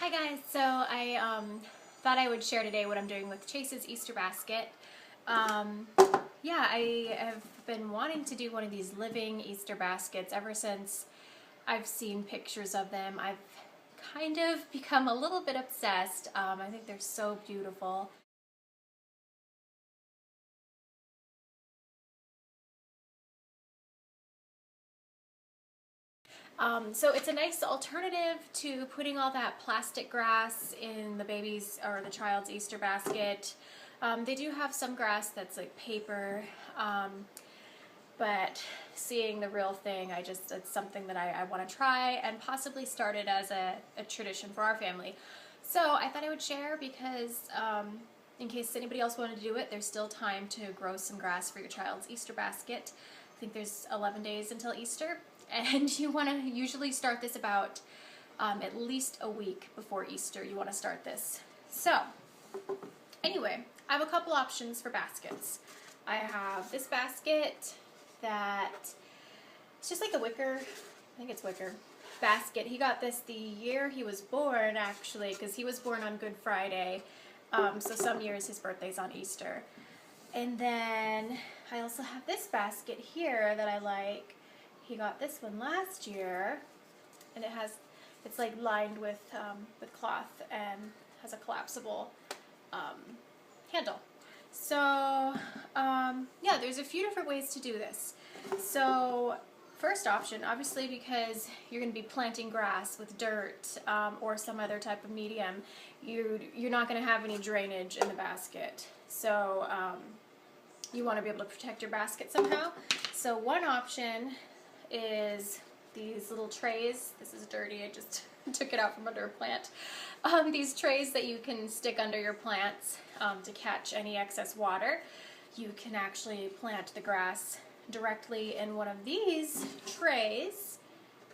Hi guys, so I thought I would share today what I'm doing with Chase's Easter basket. Yeah, I have been wanting to do one of these living Easter baskets ever since I've seen pictures of them. I've kind of become a little bit obsessed. I think they're so beautiful. So it's a nice alternative to putting all that plastic grass in the baby's or the child's Easter basket. They do have some grass that's like paper, but seeing the real thing, it's something that I want to try and possibly start it as a tradition for our family. So I thought I would share because in case anybody else wanted to do it, there's still time to grow some grass for your child's Easter basket. I think there's 11 days until Easter, and you want to usually start this about at least a week before Easter. You want to start this. So anyway, I have a couple options for baskets. I have this basket that it's just like a wicker, I think it's wicker basket. He got this the year he was born, actually, because he was born on Good Friday. So some years his birthday's on Easter. And then I also have this basket here that I like. He got this one last year, and it's like lined with cloth and has a collapsible handle. So yeah, there's a few different ways to do this. So first option, obviously, because you're going to be planting grass with dirt or some other type of medium, you're not going to have any drainage in the basket. So you want to be able to protect your basket somehow. So one option is these little trays. This is dirty, I just took it out from under a plant. These trays that you can stick under your plants to catch any excess water. You can actually plant the grass directly in one of these trays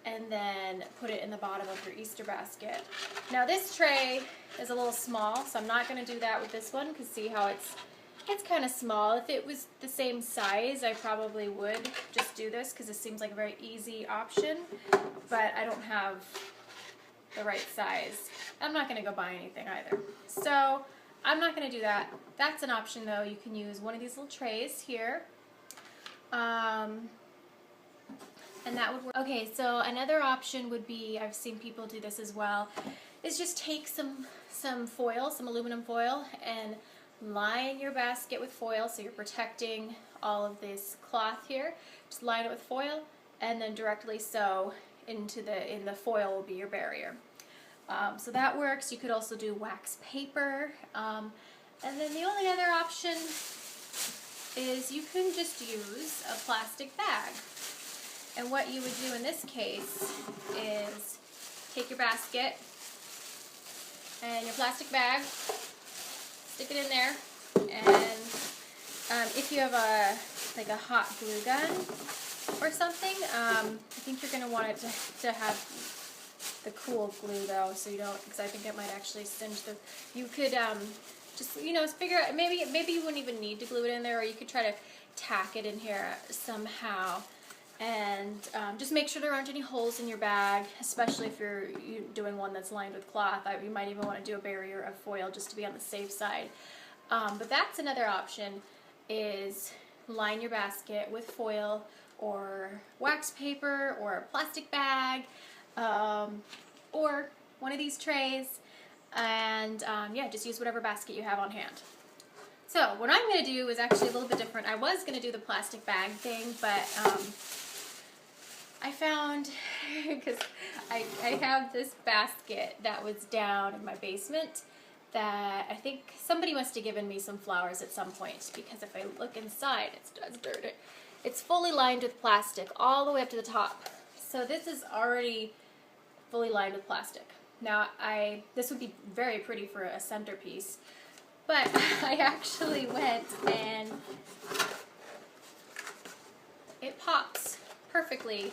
and then put it in the bottom of your Easter basket. Now this tray is a little small, so I'm not going to do that with this one, because see how it's kind of small. If it was the same size, I probably would just do this, because this seems like a very easy option, but I don't have the right size. I'm not going to go buy anything either. So I'm not going to do that. That's an option though. You can use one of these little trays here. And that would work. Okay, so another option would be, I've seen people do this as well, is just take some foil, some aluminum foil, and line your basket with foil, so you're protecting all of this cloth here. Just line it with foil and then directly sew in the foil will be your barrier. So that works. You could also do wax paper. And then the only other option is you can just use a plastic bag. And what you would do in this case is take your basket and your plastic bag, stick it in there, and if you have a hot glue gun or something, I think you're going to want it to have the cool glue though, so you don't, because I think it might actually singe the. You could just figure out, maybe you wouldn't even need to glue it in there, or you could try to tack it in here somehow. And just make sure there aren't any holes in your bag, especially if you're doing one that's lined with cloth. You might even want to do a barrier of foil just to be on the safe side. But that's another option, is line your basket with foil or wax paper or a plastic bag or one of these trays, and yeah, just use whatever basket you have on hand. So what I'm going to do is actually a little bit different. I was going to do the plastic bag thing, but I found, because I have this basket that was down in my basement that I think somebody must have given me some flowers at some point, because if I look inside, it's dirty. It's fully lined with plastic all the way up to the top. So this is already fully lined with plastic. Now this would be very pretty for a centerpiece, but I actually went and it pops perfectly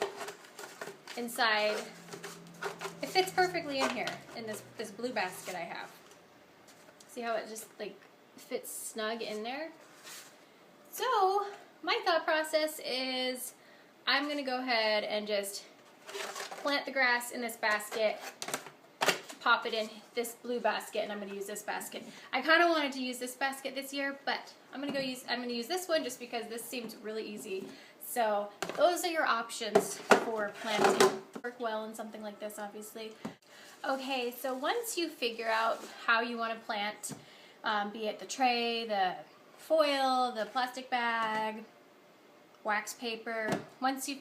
inside. It fits perfectly in here in this blue basket I have. See how it just like fits snug in there? So my thought process is I'm gonna go ahead and just plant the grass in this basket, pop it in this blue basket, and I'm going to use this basket. I kind of wanted to use this basket this year, but I'm going to use this one just because this seems really easy. So those are your options for planting. Work well in something like this, obviously. Okay, so once you figure out how you want to plant, be it the tray, the foil, the plastic bag, wax paper,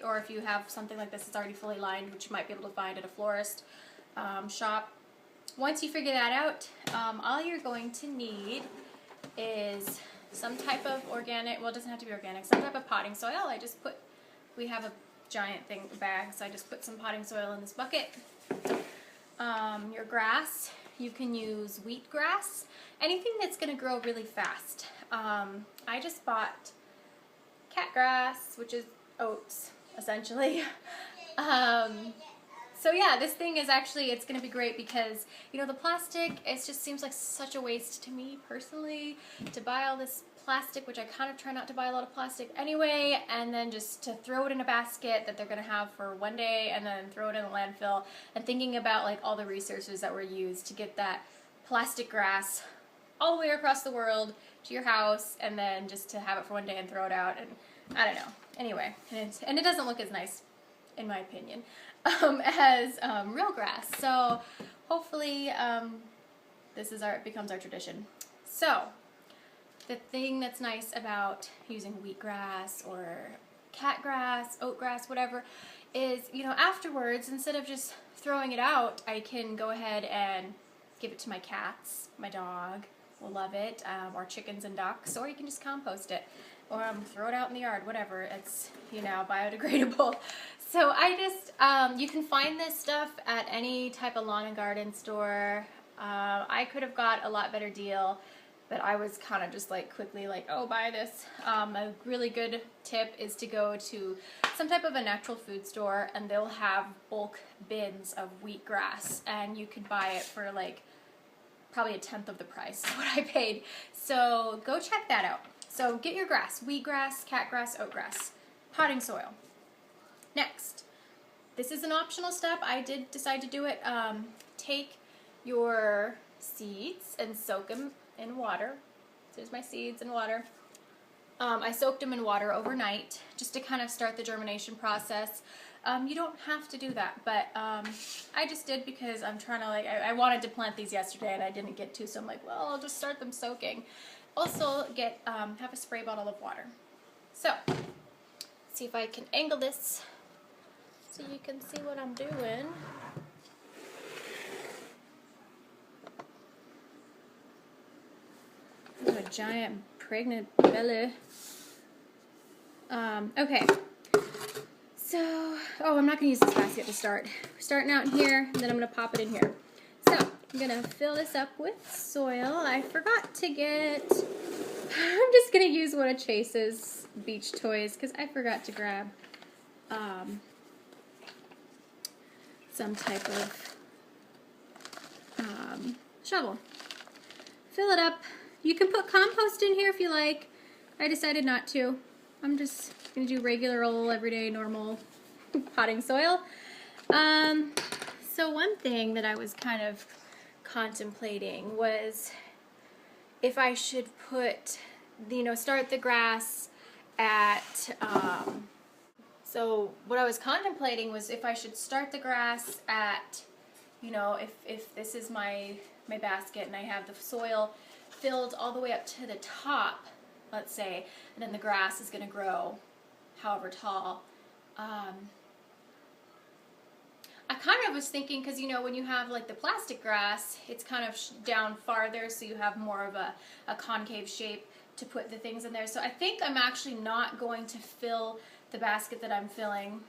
or if you have something like this that's already fully lined, which you might be able to find at a florist shop. Once you figure that out, all you're going to need is some type of organic, well, it doesn't have to be organic, some type of potting soil. We have a giant bag, so I just put some potting soil in this bucket. Your grass, you can use wheatgrass, anything that's going to grow really fast. I just bought cat grass, which is oats, essentially. So yeah, this thing is actually, it's going to be great because, you know, the plastic, it just seems like such a waste to me personally to buy all this plastic, which I kind of try not to buy a lot of plastic anyway, and then just to throw it in a basket that they're going to have for one day and then throw it in the landfill, and thinking about like all the resources that were used to get that plastic grass all the way across the world to your house, and then just to have it for one day and throw it out, and I don't know. Anyway, and it doesn't look as nice, in my opinion, as real grass. So hopefully it becomes our tradition. So the thing that's nice about using wheatgrass or cat grass, oat grass, whatever, is, you know, afterwards, instead of just throwing it out, I can go ahead and give it to my cats. My dog will love it, or chickens and ducks, or you can just compost it, or throw it out in the yard, whatever. It's, you know, biodegradable. So I just, you can find this stuff at any type of lawn and garden store. I could have got a lot better deal, but I was kind of just like quickly like, oh, buy this. A really good tip is to go to some type of a natural food store, and they'll have bulk bins of wheatgrass, and you could buy it for like probably a tenth of the price of what I paid. So go check that out. So get your grass: wheatgrass, catgrass, oatgrass, potting soil. Next, this is an optional step. I did decide to do it. Take your seeds and soak them in water. So there's my seeds in water. I soaked them in water overnight just to kind of start the germination process. You don't have to do that, but I just did because I'm trying to, like, I wanted to plant these yesterday and I didn't get to, so I'm like, well, I'll just start them soaking. Also have a spray bottle of water. So, see if I can angle this so you can see what I'm doing. A giant pregnant belly. Okay. So, I'm not going to use this basket to start. We're starting out in here, and then I'm going to pop it in here. So, I'm going to fill this up with soil. I forgot to get, I'm just going to use one of Chase's beach toys because I forgot to grab some type of shovel. Fill it up. You can put compost in here if you like. I decided not to. I'm just going to do regular old everyday normal potting soil. So one thing that I was kind of contemplating was if I should put, start the grass at, so what I was contemplating was if I should start the grass at, if this is my basket and I have the soil filled all the way up to the top, let's say, and then the grass is going to grow however tall. I kind of was thinking, because when you have like the plastic grass, it's kind of down farther, so you have more of a concave shape to put the things in there. So I think I'm actually not going to fill the basket that I'm filling,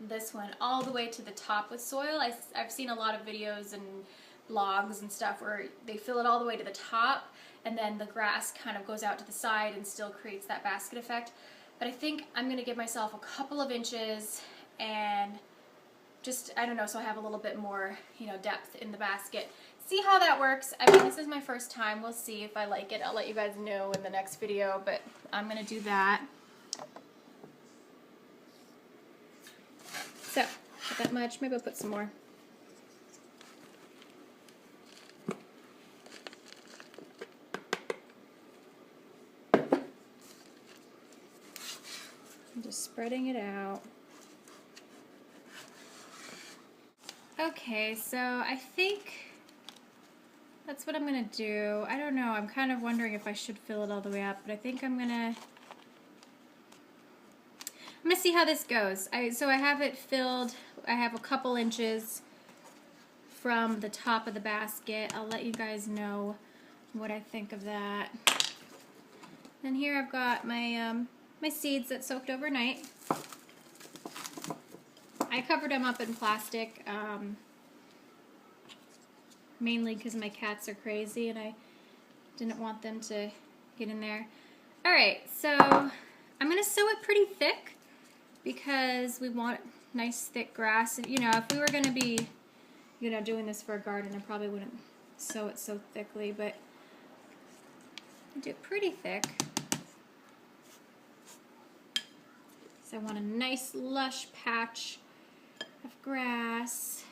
this one, all the way to the top with soil. I've seen a lot of videos and blogs and stuff where they fill it all the way to the top, and then the grass kind of goes out to the side and still creates that basket effect. But I think I'm going to give myself a couple of inches and just, I don't know, so I have a little bit more, depth in the basket. See how that works. I mean, this is my first time. We'll see if I like it. I'll let you guys know in the next video, but I'm going to do that. So, not that much. Maybe I'll put some more. Just spreading it out. Okay, so I think that's what I'm gonna do. I don't know, I'm kind of wondering if I should fill it all the way up, but I think I'm gonna see how this goes. So I have it filled, I have a couple inches from the top of the basket. I'll let you guys know what I think of that. And here I've got my my seeds that soaked overnight. I covered them up in plastic, mainly because my cats are crazy and I didn't want them to get in there. Alright, so I'm going to sew it pretty thick because we want nice thick grass. You know, if we were going to be, you know, doing this for a garden, I probably wouldn't sew it so thickly, but I do it pretty thick. So I want a nice lush patch of grass.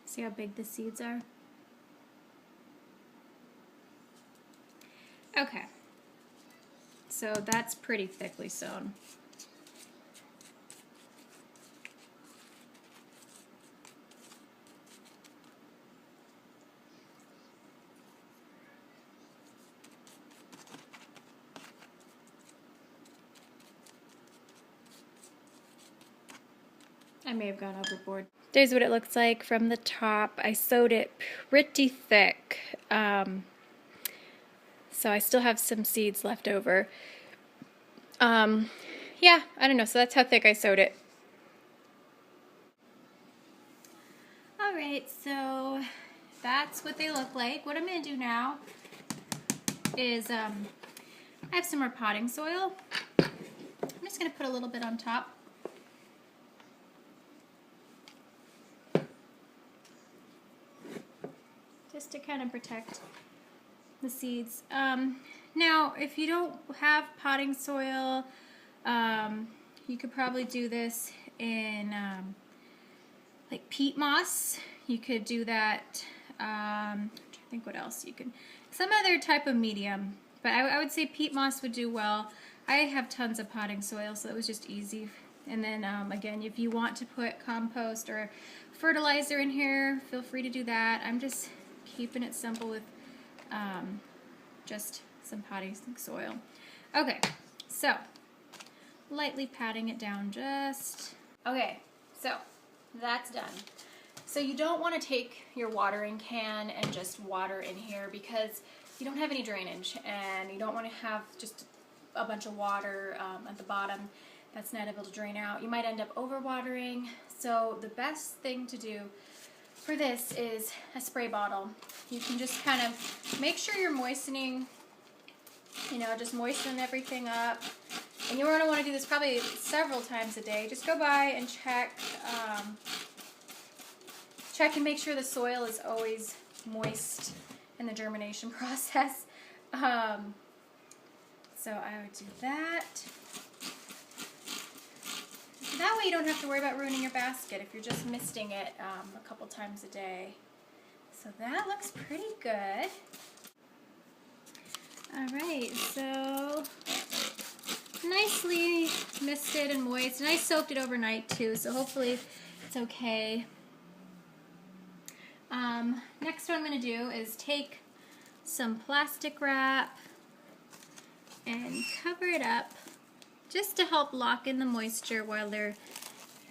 See how big the seeds are? Okay, so that's pretty thickly sewn. I may have gone overboard. There's what it looks like from the top. I sewed it pretty thick. So I still have some seeds left over. Yeah, I don't know. So that's how thick I sewed it. Alright, so that's what they look like. What I'm going to do now is I have some more potting soil. I'm just going to put a little bit on top. Just to kind of protect the seeds. Now, if you don't have potting soil, you could probably do this in like peat moss. You could do that. I'm trying to think what else you can. Some other type of medium, but I would say peat moss would do well. I have tons of potting soil, so it was just easy. And then again, if you want to put compost or fertilizer in here, feel free to do that. I'm just keeping it simple with just some potting soil. Okay, so lightly patting it down just. Okay, so that's done. So you don't want to take your watering can and just water in here because you don't have any drainage and you don't want to have just a bunch of water at the bottom that's not able to drain out. You might end up overwatering. So the best thing to do for this is a spray bottle. You can just kind of make sure you're moistening, you know, just moisten everything up. And you're going to want to do this probably several times a day. Just go by and check and make sure the soil is always moist in the germination process. So I would do that. That way you don't have to worry about ruining your basket if you're just misting it a couple times a day. So that looks pretty good. Alright, so nicely misted and moist. And I soaked it overnight too, so hopefully it's okay. Next what I'm going to do is take some plastic wrap and cover it up just to help lock in the moisture while they're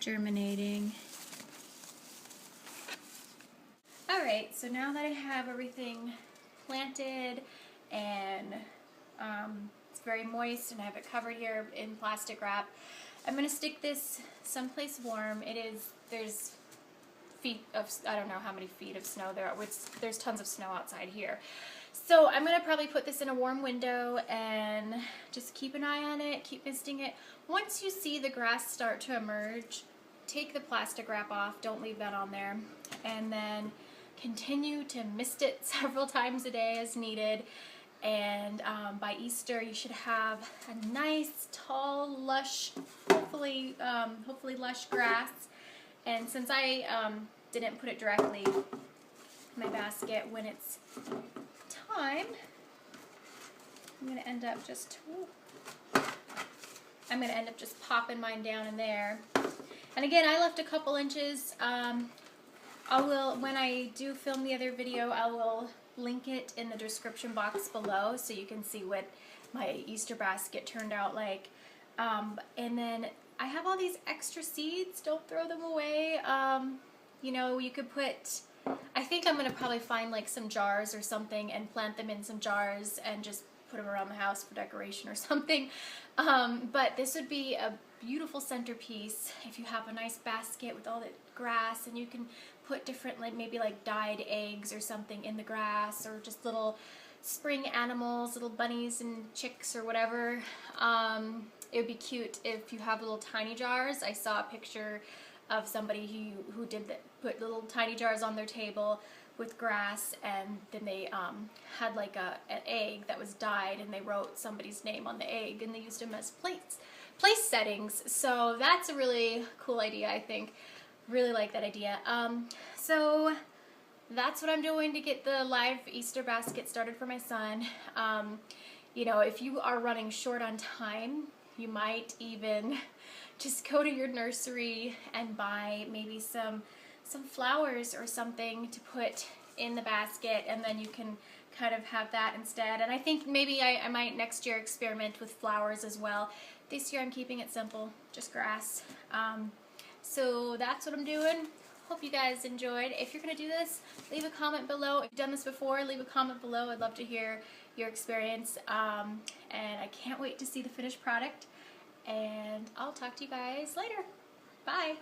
germinating. Alright, so now that I have everything planted and it's very moist and I have it covered here in plastic wrap, I'm going to stick this someplace warm. There's feet of, I don't know how many feet of snow there are. There's tons of snow outside here. So I'm going to probably put this in a warm window and just keep an eye on it, keep misting it. Once you see the grass start to emerge, take the plastic wrap off, don't leave that on there, and then continue to mist it several times a day as needed. And by Easter you should have a nice, tall, lush, hopefully lush grass. And since I didn't put it directly in my basket when it's time, I'm going to end up just popping mine down in there. And again, I left a couple inches. When I do film the other video, I will link it in the description box below so you can see what my Easter basket turned out like. And then I have all these extra seeds. Don't throw them away. You know, you could put, I think I'm going to probably find like some jars or something and plant them in some jars and just put them around the house for decoration or something. But this would be a beautiful centerpiece if you have a nice basket with all the grass, and you can put different, like maybe like dyed eggs or something in the grass, or just little spring animals, little bunnies and chicks or whatever. It would be cute if you have little tiny jars. I saw a picture of somebody who did that, put little tiny jars on their table with grass, and then they had like an egg that was dyed, and they wrote somebody's name on the egg, and they used them as place settings. So that's a really cool idea, I think. Really like that idea. So that's what I'm doing to get the live Easter basket started for my son. You know, if you are running short on time, you might even just go to your nursery and buy maybe some flowers or something to put in the basket, and then you can kind of have that instead. And I think maybe I might next year experiment with flowers as well. This year I'm keeping it simple, just grass. So that's what I'm doing. Hope you guys enjoyed. If you're going to do this, leave a comment below. If you've done this before, leave a comment below. I'd love to hear your experience. And I can't wait to see the finished product. And I'll talk to you guys later. Bye.